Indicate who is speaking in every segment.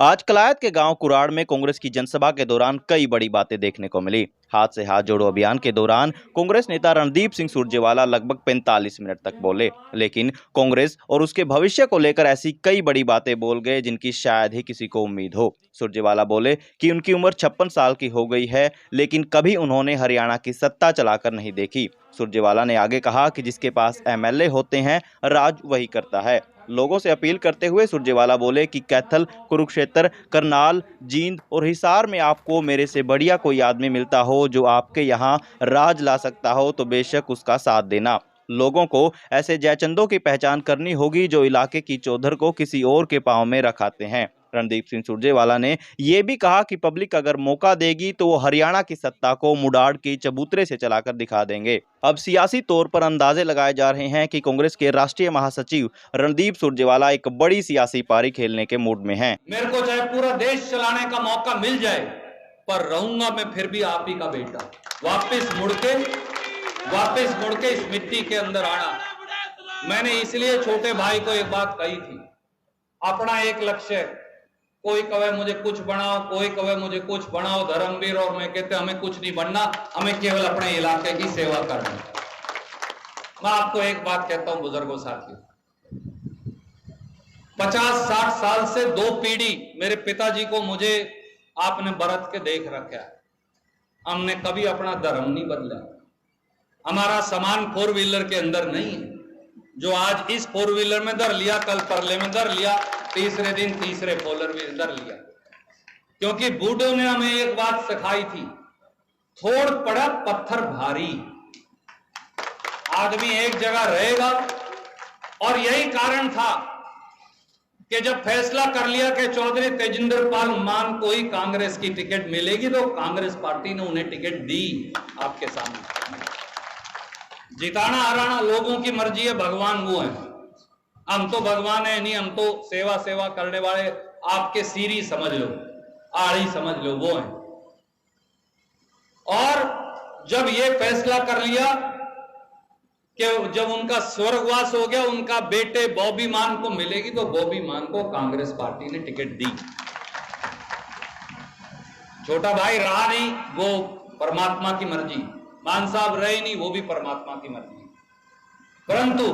Speaker 1: आज कलायत के गांव कुराड़ में कांग्रेस की जनसभा के दौरान कई बड़ी बातें देखने को मिली। हाथ से हाथ जोड़ो अभियान के दौरान कांग्रेस नेता रणदीप सिंह सुरजेवाला लगभग 45 मिनट तक बोले, लेकिन कांग्रेस और उसके भविष्य को लेकर ऐसी कई बड़ी बातें बोल गए जिनकी शायद ही किसी को उम्मीद हो। सुरजेवाला बोले कि उनकी उम्र 56 साल की हो गई है, लेकिन कभी उन्होंने हरियाणा की सत्ता चलाकर नहीं देखी। सुरजेवाला ने आगे कहा कि जिसके पास एमएलए होते हैं, राज वही करता है। लोगों से अपील करते हुए सुरजेवाला बोले कि कैथल, कुरुक्षेत्र, करनाल, जींद और हिसार में आपको मेरे से बढ़िया कोई आदमी मिलता हो जो आपके यहाँ राज ला सकता हो तो बेशक उसका साथ देना। लोगों को ऐसे जयचंदों की पहचान करनी होगी जो इलाके की चौधर को किसी और के पांव में रखाते हैं। रणदीप सिंह सुरजेवाला ने यह भी कहा कि पब्लिक अगर मौका देगी तो वो हरियाणा की सत्ता को मुडाड़ की चबूतरे से चलाकर दिखा देंगे। अब सियासी तौर पर अंदाजे लगाए जा रहे हैं कि कांग्रेस के राष्ट्रीय महासचिव रणदीप सुरजेवाला एक बड़ी सियासी पारी खेलने के मूड में हैं।
Speaker 2: मेरे को चाहे पूरा देश चलाने का मौका मिल जाए, पर रहूंगा मैं फिर भी आप ही का बेटा। वापस मुड़ के इस मिट्टी के अंदर आना। मैंने इसलिए छोटे भाई को एक बात कही थी, अपना एक लक्ष्य, कोई कहे मुझे कुछ बनाओ, कोई कहे मुझे कुछ बनाओ धर्मवीर, और मैं कहते हमें कुछ नहीं बनना, हमें केवल अपने इलाके की सेवा करनी। मैं आपको एक बात कहता हूं बुजुर्गों साथियों, 50-60 साल से 2 पीढ़ी मेरे पिताजी को मुझे आपने बरत के देख रखा है। हमने कभी अपना धर्म नहीं बदला। हमारा सामान 4 व्हीलर के अंदर नहीं है। जो आज इस 4 व्हीलर में धर लिया, कल परले में धर लिया, तीसरे दिन तीसरे 4 व्हीलर में धर लिया। क्योंकि बूढ़ों ने हमें एक बात सिखाई थी, थोड़ पड़ा पत्थर भारी। आदमी एक जगह रहेगा, और यही कारण था कि जब फैसला कर लिया कि चौधरी तेजिंदर पाल मान को ही कांग्रेस की टिकट मिलेगी, तो कांग्रेस पार्टी ने उन्हें टिकट दी। आपके सामने जिताना हराना लोगों की मर्जी है, भगवान वो है। हम तो भगवान है नहीं, हम तो सेवा करने वाले, आपके सीरी समझ लो, आड़ी समझ लो, वो है। और जब ये फैसला कर लिया कि जब उनका स्वर्गवास हो गया, उनका बेटे बॉबी मान को मिलेगी, तो बॉबी मान को कांग्रेस पार्टी ने टिकट दी। छोटा भाई रहा नहीं, वो परमात्मा की मर्जी। मान साहब रहे नहीं, वो भी परमात्मा की मर्जी। परंतु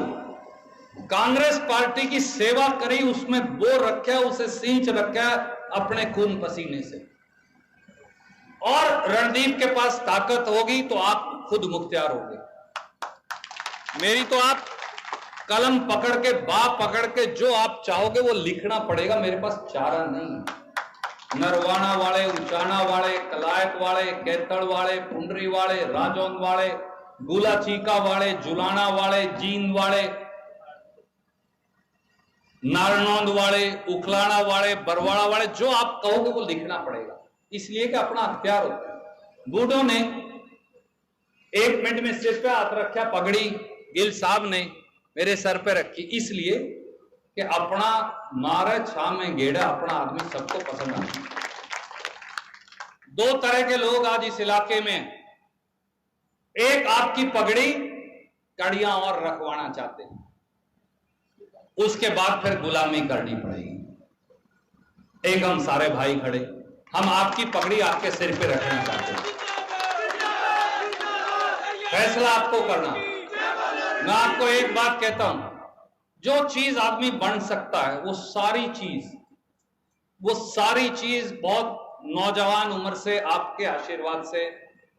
Speaker 2: कांग्रेस पार्टी की सेवा करी, उसमें बो रखा, उसे सींच रखा अपने खून पसीने से। और रणदीप के पास ताकत होगी तो आप खुद मुख्तियार होंगे। मेरी तो आप कलम पकड़ के, बाप पकड़ के जो आप चाहोगे वो लिखना पड़ेगा। मेरे पास चारा नहीं। नरवाना वाले, उचाना वाले, कलायत वाले, कैथड़ वाले, पुंडरी वाले, राजौंद वाले, गुला चीका वाले, जुलाना वाले, जींद वाले, नारनौंद वाले, उखलाना वाले, बरवाड़ा वाले, जो आप कहोगे वो लिखना पड़ेगा। इसलिए कि अपना अख्तियार होता है। बूढ़ों ने 1 मिनट में सिर पे हाथ रखा, पगड़ी गिल साहब ने मेरे सर पे रखी, इसलिए कि अपना मारे छा में गेड़ा, अपना आदमी सबको पसंद आता है। 2 तरह के लोग आज इस इलाके में, एक आपकी पगड़ी कड़ियां और रखवाना चाहते हैं, उसके बाद फिर गुलामी करनी पड़ेगी। एक हम सारे भाई खड़े, हम आपकी पगड़ी आपके सिर पे रखना चाहते हैं। फैसला आपको करना। मैं आपको एक बात कहता हूं, जो चीज आदमी बन सकता है वो सारी चीज बहुत नौजवान उम्र से आपके आशीर्वाद से,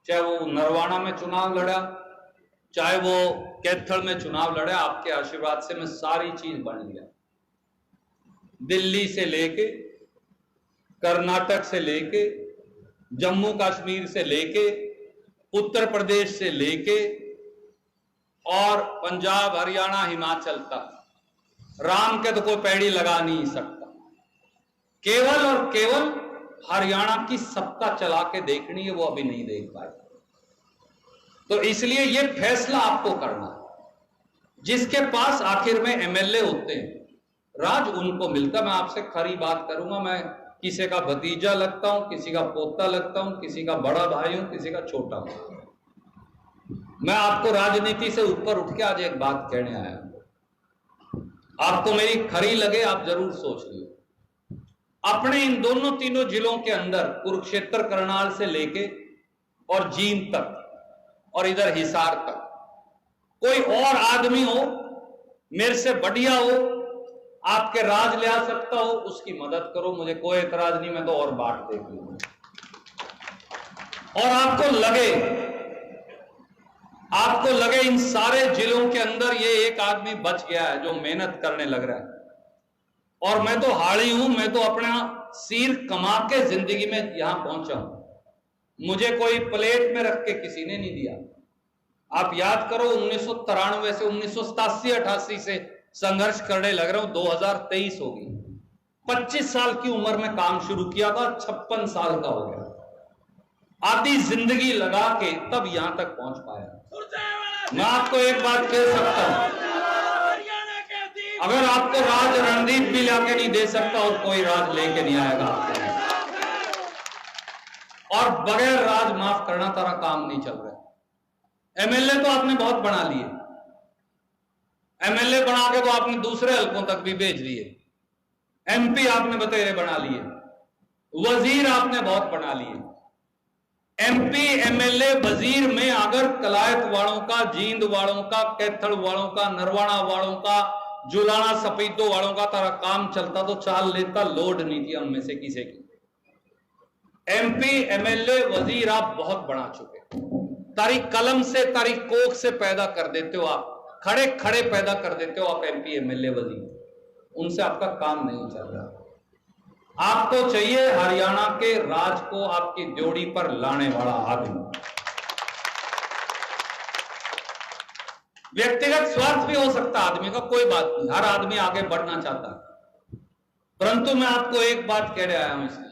Speaker 2: चाहे वो नरवाना में चुनाव लड़ा, चाहे वो कैथल में चुनाव लड़ा, आपके आशीर्वाद से मैं सारी चीज बन लिया। दिल्ली से लेके, कर्नाटक से लेके, जम्मू कश्मीर से लेके, उत्तर प्रदेश से लेके, और पंजाब, हरियाणा, हिमाचल तक, राम के तो कोई पैड़ी लगा नहीं सकता। केवल और केवल हरियाणा की सत्ता चला के देखनी है, वो अभी नहीं देख पाए। तो इसलिए ये फैसला आपको करना है। जिसके पास आखिर में एमएलए होते हैं, राज उनको मिलता। मैं आपसे खरी बात करूंगा, मैं किसी का भतीजा लगता हूं, किसी का पोता लगता हूं, किसी का बड़ा भाई हूं, किसी का छोटा हूं। मैं आपको राजनीति से ऊपर उठ के आज एक बात कहने आया हूं। आपको मेरी खरी लगे, आप जरूर सोच लियो। अपने इन दोनों तीनों जिलों के अंदर कुरुक्षेत्र करनाल से लेके और जींद तक और इधर हिसार तक कोई और आदमी हो मेरे से बढ़िया हो, आपके राज ले आ सकता हो, उसकी मदद करो, मुझे कोई एतराज नहीं, मैं तो और बाट देख लूंगा। और आपको लगे इन सारे जिलों के अंदर ये एक आदमी बच गया है जो मेहनत करने लग रहा है, और मैं तो हाड़ी हूं, मैं तो अपना सिर कमा के जिंदगी में यहां पहुंचा हूं, मुझे कोई प्लेट में रख के किसी ने नहीं दिया। आप याद करो 1993 से 1987-88 से संघर्ष करने लग रहा हूं, 2023 हो गई, 25 साल की उम्र में काम शुरू किया था, 56 साल का हो गया, आधी जिंदगी लगा के तब यहां तक पहुंच पाया। मैं आपको एक बात कह सकता हूं, अगर आपको राज रणदीप भी लाके नहीं दे सकता और कोई राज लेके नहीं आएगा आपके, और बगैर राज माफ करना तारा काम नहीं चल रहा। एमएलए तो आपने बहुत बना लिए, एमएलए बना के तो आपने दूसरे हलकों तक भी भेज दिए, एमपी आपने बतेरे बना लिए, वजीर आपने बहुत बना लिए। एमपी एमएलए वजीर में अगर कलायत वालों का, जींद वालों का, कैथल वालों का, नरवाना वालों का, जुलाना सपीतो वालों का तारा काम चलता तो चाल लेता, लोड नहीं थी उनमें से किसी की। एमपी एमएलए वजीर आप बहुत बना चुके, तारी कलम से, तारी कोख से पैदा कर देते हो आप, खड़े खड़े पैदा कर देते हो आप एमपी एमएलए वजीर, उनसे आपका काम नहीं चल रहा। आपको चाहिए हरियाणा के राज को आपकी ड्योढ़ी पर लाने वाला आदमी। व्यक्तिगत स्वार्थ भी हो सकता आदमी का, कोई बात नहीं, हर आदमी आगे बढ़ना चाहता है, परंतु मैं आपको एक बात कह रहा हूं, इसलिए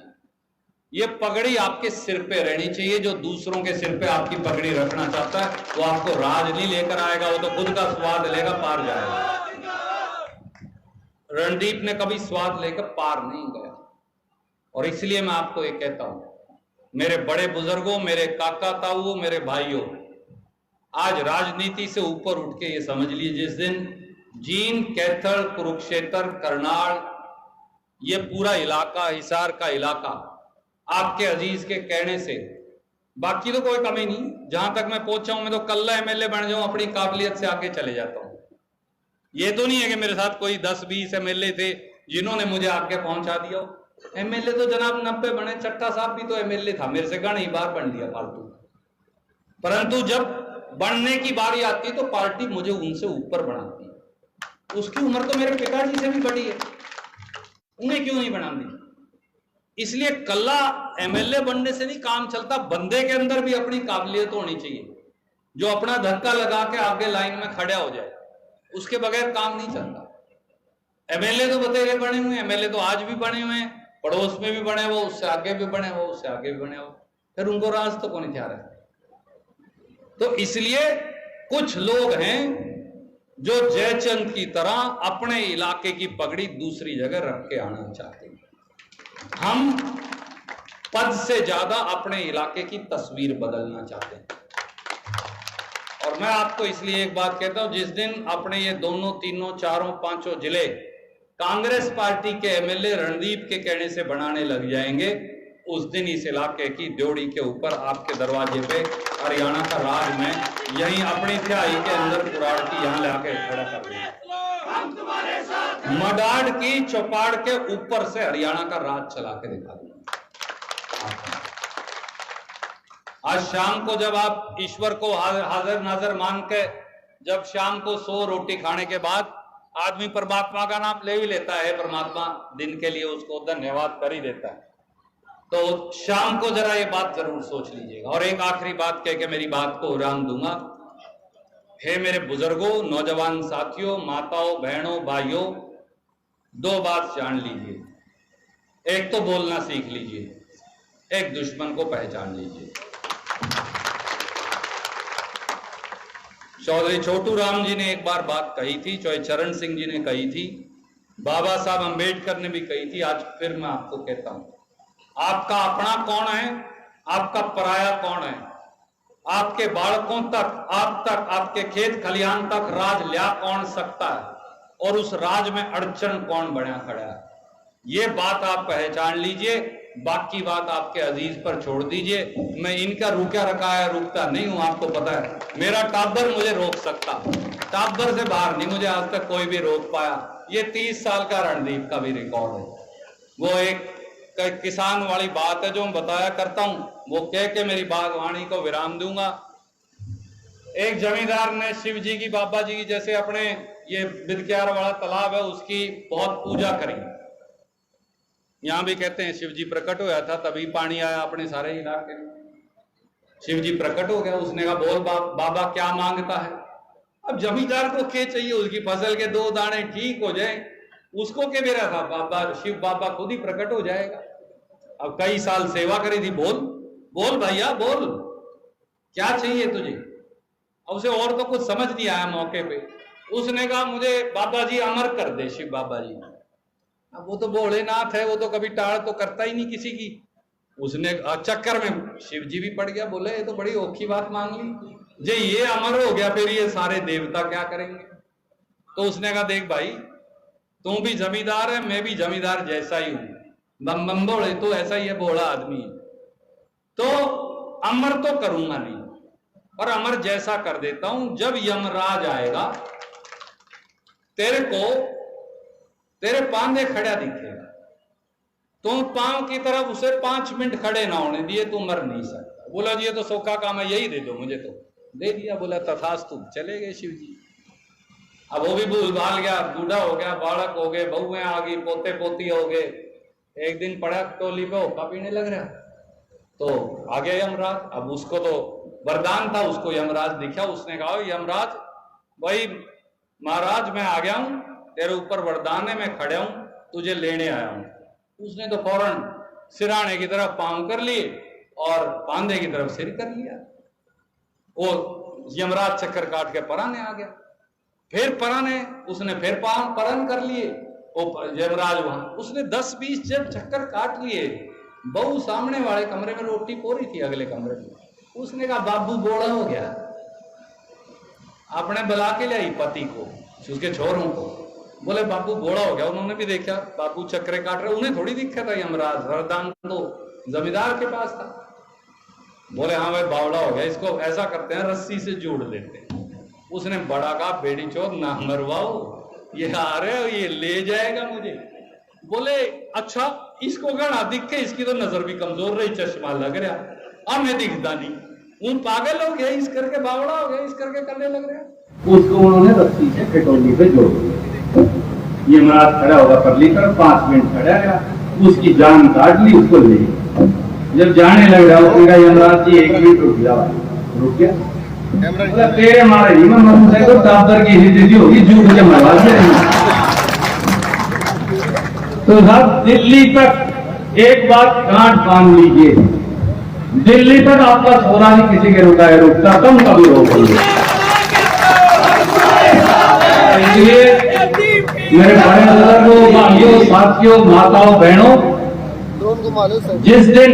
Speaker 2: ये पगड़ी आपके सिर पे रहनी चाहिए। जो दूसरों के सिर पे आपकी पगड़ी रखना चाहता है वो आपको राज नहीं लेकर आएगा, वो तो खुद का स्वाद लेगा, पार जाएगा। रणदीप ने कभी स्वाद लेकर पार नहीं गया, और इसलिए मैं आपको ये कहता हूं, मेरे बड़े बुजुर्गों, मेरे काका ताऊ, मेरे भाइयों, आज राजनीति से ऊपर उठ के ये समझ लीजिए, जिस दिन जींद, कैथल, कुरुक्षेत्र, करनाल, ये पूरा इलाका, हिसार का इलाका आपके अजीज के कहने से, बाकी तो कोई कमी नहीं, जहां तक मैं पहुंचा हूं, मैं तो कल्ला एमएलए बन जाऊं, अपनी काबिलियत से आगे चले जाता हूं। ये तो नहीं है कि मेरे साथ कोई 10-20 एमएलए थे जिन्होंने मुझे आगे पहुंचा दिया। एमएलए तो जनाब 90 बने, चट्टा साहब भी तो एमएलए था, मेरे से घणी बार बन लिया फालतू, परंतु जब बनने की बारी आती तो पार्टी मुझे उनसे ऊपर बनाती है। उसकी उम्र तो मेरे पिताजी से भी बड़ी है, उन्हें क्यों नहीं बना दी? इसलिए कल्ला एमएलए बनने से नहीं काम चलता, बंदे के अंदर भी अपनी काबिलियत होनी चाहिए, जो अपना धक्का लगा के आगे लाइन में खड़ा हो जाए, उसके बगैर काम नहीं चलता। एमएलए तो बतेरे बने हुए, एमएलए तो आज भी बने हुए हैं, पड़ोस में भी बने हो, उससे आगे भी बने हो, उससे आगे भी बने हो, फिर उनको राज तो कौन क्या रहा। तो इसलिए कुछ लोग हैं जो जयचंद की तरह अपने इलाके की पगड़ी दूसरी जगह रख के आना चाहते हैं। हम पद से ज्यादा अपने इलाके की तस्वीर बदलना चाहते हैं। और मैं आपको इसलिए एक बात कहता हूं, जिस दिन अपने ये दोनों, तीनों, चारों, पांचों जिले कांग्रेस पार्टी के एमएलए रणदीप के कहने से बनाने लग जाएंगे, उस दिन इस इलाके की ड्योढ़ी के ऊपर आपके दरवाजे पे हरियाणा का राज में यहीं अपनी तिहाई के अंदर कुराड़ की यहां लाके खड़ा कर देंगे। मडाड की चौपाड़ के ऊपर से हरियाणा का राज चला के दिखा दूंगा। आज शाम को जब आप ईश्वर को हाजिर नाजर मान के, जब शाम को 100 रोटी खाने के बाद आदमी परमात्मा का नाम ले ही लेता है, परमात्मा दिन के लिए उसको धन्यवाद कर ही देता है, तो शाम को जरा ये बात जरूर सोच लीजिएगा। और एक आखिरी बात कह के मेरी बात को विराम दूंगा। हे मेरे बुजुर्गों, नौजवान साथियों, माताओं, बहनों, भाइयों, 2 बात जान लीजिए। एक तो बोलना सीख लीजिए, एक दुश्मन को पहचान लीजिए। चौधरी छोटू राम जी ने एक बार बात कही थी, चौधरी चरण सिंह जी ने कही थी, बाबा साहब अंबेडकर ने भी कही थी, आज फिर मैं आपको कहता हूं, आपका अपना कौन है, आपका पराया कौन है। आपके बालकों तक, आप तक, आपके खेत खलिहान तक राज लिया कौन सकता है, और उस राज में अड़चन कौन बना खड़ा है। ये बात आप पहचान लीजिए, बाकी बात आपके अजीज पर छोड़ दीजिए। मैं इनका रुका रखा है, रुकता नहीं हूं, आपको पता है। मेरा टाबर मुझे रोक सकता, टाबर से बाहर नहीं मुझे आज तक कोई भी रोक पाया। ये 30 साल का रणदीप का भी रिकॉर्ड है। वो एक किसान वाली बात है जो मैं बताया करता हूं, वो कह के मेरी बागवानी को विराम दूंगा। एक जमींदार ने शिव जी की, बाबा जी की, जैसे अपने ये बिदक्यार वाला तालाब है उसकी बहुत पूजा करी। यहां भी कहते हैं शिव जी प्रकट होया था तभी पानी आया अपने सारे इलाके में। शिव जी प्रकट हो गया, उसने कहा बोल बाबा क्या मांगता है। अब जमींदार को क्या चाहिए, उसकी फसल के 2 दाने ठीक हो जाए, उसको क्या मेरा था, बाबा शिव बाबा खुद ही प्रकट हो जाएगा। अब कई साल सेवा करी थी, बोल बोल भैया बोल, क्या चाहिए तुझे। अब उसे और तो कुछ समझ नहीं आया मौके पे। उसने कहा मुझे बाबा जी अमर कर दे, शिव बाबा जी। अब वो तो भोलेनाथ है, वो तो कभी टाल तो करता ही नहीं किसी की। उसने चक्कर में शिव जी भी पड़ गया, बोले ये तो बड़ी औखी बात मांग ली, जे ये अमर हो गया फिर ये सारे देवता क्या करेंगे। तो उसने कहा देख भाई, तू भी जमींदार है, मैं भी जमींदार जैसा ही हूं, बम बम बोले तो ऐसा ही है, भोला आदमी है। तो अमर तो करूंगा नहीं, और अमर जैसा कर देता हूं, जब यमराज आएगा तेरे को तेरे पांदे खड़ा दिखेगा, तुम पांव की तरफ उसे 5 मिनट खड़े ना होने दिए, तू मर नहीं सकता। बोला जी ये तो सौखा काम है, यही दे दो मुझे। तो दे दिया, बोला तथास्तु। चले गए शिव जी। अब वो भी भूल भाल गया, बूढ़ा हो गया, बालक हो गए, बहुएं आ गई, पोते पोती हो गए। एक दिन पड़ा टोली पे हुक्का पीने लग रहा, तो आ गया यमराज। अब उसको तो वरदान था, उसको यमराज दिखा, उसने कहा यमराज भाई महाराज मैं आ गया हूं, तेरे ऊपर वरदान है, मैं खड़ा हूं, तुझे लेने आया हूं। उसने तो फौरन सिराने की तरफ पांव कर लिए और बांधे की तरफ सिर कर लिया। वो यमराज चक्कर काट के पराने आ गया, फिर पराने उसने फिर पांव परन कर लिए। वो यमराज वहां, उसने 10-20 जब चक्कर काट लिए, बहू सामने वाले कमरे में रोटी पोरी थी, अगले कमरे में। उसने कहा बाबू बोला हो गया, आपने बुला के लाई पति को, उसके छोरों को, बोले बाबू बोला हो गया। उन्होंने भी देखा बाबू चक्रे काट रहे, उन्हें थोड़ी दिखा था यमराज, वरदान तो जमींदार के पास था। बोले हाँ भाई बावड़ा हो गया, इसको ऐसा करते हैं रस्सी से जोड़ देते हैं। उसने बड़ा कहा बेटी चोद ना मरवाओ, ये आ रहे हो, ये ले जाएगा मुझे। बोले अच्छा इसको गणा दिखे, इसकी तो नजर भी कमजोर रही, चश्मा लग रहा, अब मैं दिखता नहीं, उन पागल हो गया, इस करके बावड़ा हो गया, इस करके करने लग रहा। उसको उन्होंने रस्सी से खटोली पे जोड़ दिया। यमराज खड़ा होगा परली तरफ, 5 मिनट खड़ा रहा, उसकी जान काट ली, उसको ले। जब जाने लग रहा उसने कहा यमराज जी 1 मिनट रुक जाओ। रुक गया, तेरे मारे ही मैं मरूं, से तो टाबर की हिस्से होगी, झूठ के मरवा दिया। तो साहब दिल्ली तक एक बात गांठ बांध लीजिए, दिल्ली तक आपका छोरा ही किसी के रुका है, रुकता तुम कभी रोकोगे। इसलिए मेरे बड़े बुजुर्गों, भाइयों, साथियों, माताओं, बहनों, जिस दिन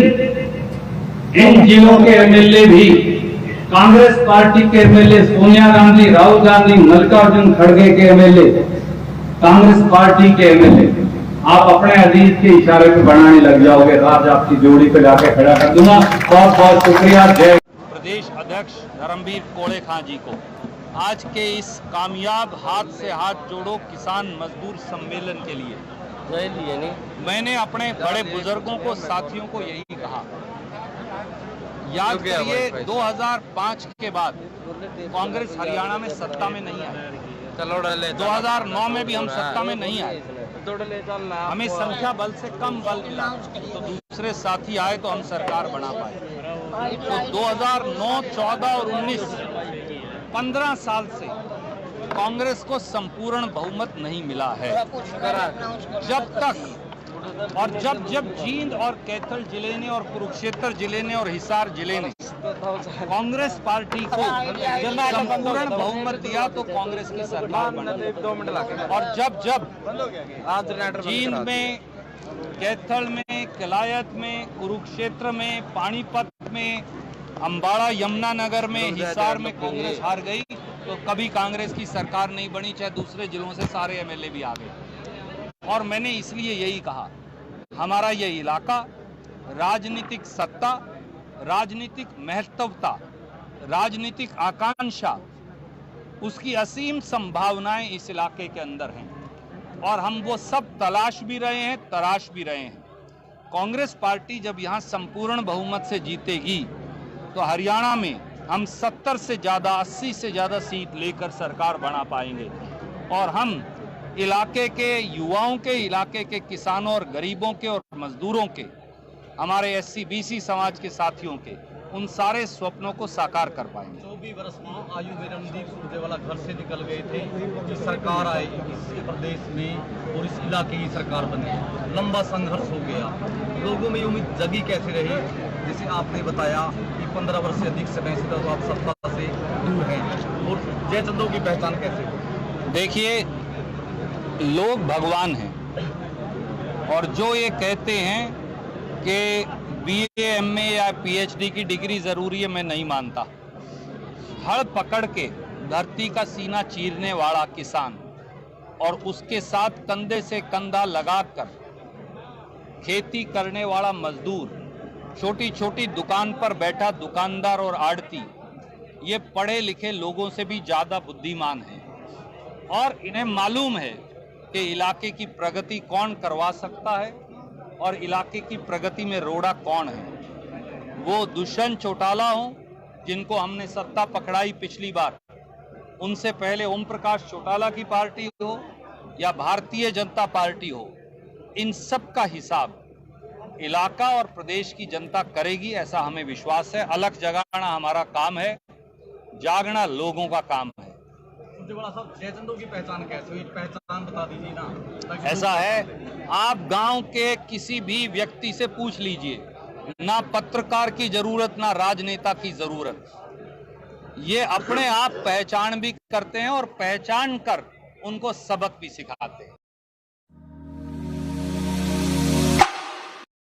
Speaker 2: इन जिलों के एमएलए भी, कांग्रेस पार्टी के एमएलए सोनिया गांधी, राहुल गांधी, मल्लिकार्जुन खड़गे के एमएलए, कांग्रेस पार्टी के एमएलए, आप अपने अजीज के इशारे पे बनाने लग जाओगे, आज आपकी जोड़ी पे जाके खड़ा कर दूंगा। बहुत बहुत शुक्रिया। जय
Speaker 3: प्रदेश अध्यक्ष धर्मवीर कोड़े खां जी को आज के इस कामयाब हाथ से हाथ जोड़ो किसान मजदूर सम्मेलन के लिए मैंने अपने बड़े बुजुर्गों को, साथियों को यही कहा, याद करिए 2005 के बाद कांग्रेस हरियाणा में सत्ता में नहीं आई, 2009 में भी हम सत्ता में नहीं आए, हमें संख्या बल से कम बल मिला, तो दूसरे साथी आए तो हम सरकार बना पाए। तो 2009, 14 और 19 15 साल से कांग्रेस को संपूर्ण बहुमत नहीं मिला है। जब तक और जब जींद और कैथल जिले ने और कुरुक्षेत्र जिले ने और हिसार जिले ने कांग्रेस पार्टी को संपूर्ण बहुमत दिया तो कांग्रेस की सरकार बनी। और जब जींद में, कैथल में, कलायत में, कुरुक्षेत्र में, पानीपत में, अम्बाड़ा, यमुनानगर में, हिसार में कांग्रेस हार गई तो कभी कांग्रेस की सरकार नहीं बनी, चाहे दूसरे जिलों से सारे एमएलए भी आ गए। और मैंने इसलिए यही कहा हमारा ये इलाका राजनीतिक सत्ता, राजनीतिक महत्वता, राजनीतिक आकांक्षा, उसकी असीम संभावनाएं इस इलाके के अंदर हैं और हम वो सब तलाश भी रहे हैं, तराश भी रहे हैं। कांग्रेस पार्टी जब यहाँ संपूर्ण बहुमत से जीतेगी तो हरियाणा में हम 70 से ज़्यादा, 80 से ज़्यादा सीट लेकर सरकार बना पाएंगे और हम इलाके के युवाओं के, इलाके के किसानों और गरीबों के और मजदूरों के, हमारे SC BC समाज के साथियों के, उन सारे स्वप्नों को साकार कर पाएंगे।
Speaker 4: 24 वर्ष की आयु में रणदीप सुरजेवाला घर से निकल गए थे कि सरकार आए इस प्रदेश में और इस इलाके की सरकार बनी। लंबा संघर्ष हो गया, लोगों में उम्मीद जगी कैसे रही? जैसे आपने बताया कि 15 वर्ष से अधिक समय से तो आप सत्ता से दूर हैं, और जयचंदों की पहचान कैसे?
Speaker 3: देखिए, लोग भगवान हैं और जो ये कहते हैं कि BA MA या PhD की डिग्री जरूरी है, मैं नहीं मानता। हड़ पकड़ के धरती का सीना चीरने वाला किसान और उसके साथ कंधे से कंधा लगाकर खेती करने वाला मजदूर, छोटी छोटी दुकान पर बैठा दुकानदार और आड़ती, ये पढ़े लिखे लोगों से भी ज़्यादा बुद्धिमान हैं और इन्हें मालूम है कि इलाके की प्रगति कौन करवा सकता है और इलाके की प्रगति में रोड़ा कौन है। वो दुष्यंत चौटाला हो जिनको हमने सत्ता पकड़ाई पिछली बार, उनसे पहले ओम प्रकाश चौटाला की पार्टी हो या भारतीय जनता पार्टी हो, इन सब का हिसाब इलाका और प्रदेश की जनता करेगी, ऐसा हमें विश्वास है। अलग जगाना हमारा काम है, जागना लोगों का काम है।
Speaker 4: सुरजेवाला साहब, जयचंदों की पहचान कैसे हुई? पहचान बता दीजिए ना।
Speaker 3: ऐसा है, आप गांव के किसी भी व्यक्ति से पूछ लीजिए, ना पत्रकार की जरूरत ना राजनेता की जरूरत। ये अपने आप पहचान भी करते हैं और पहचान कर उनको सबक भी सिखाते हैं।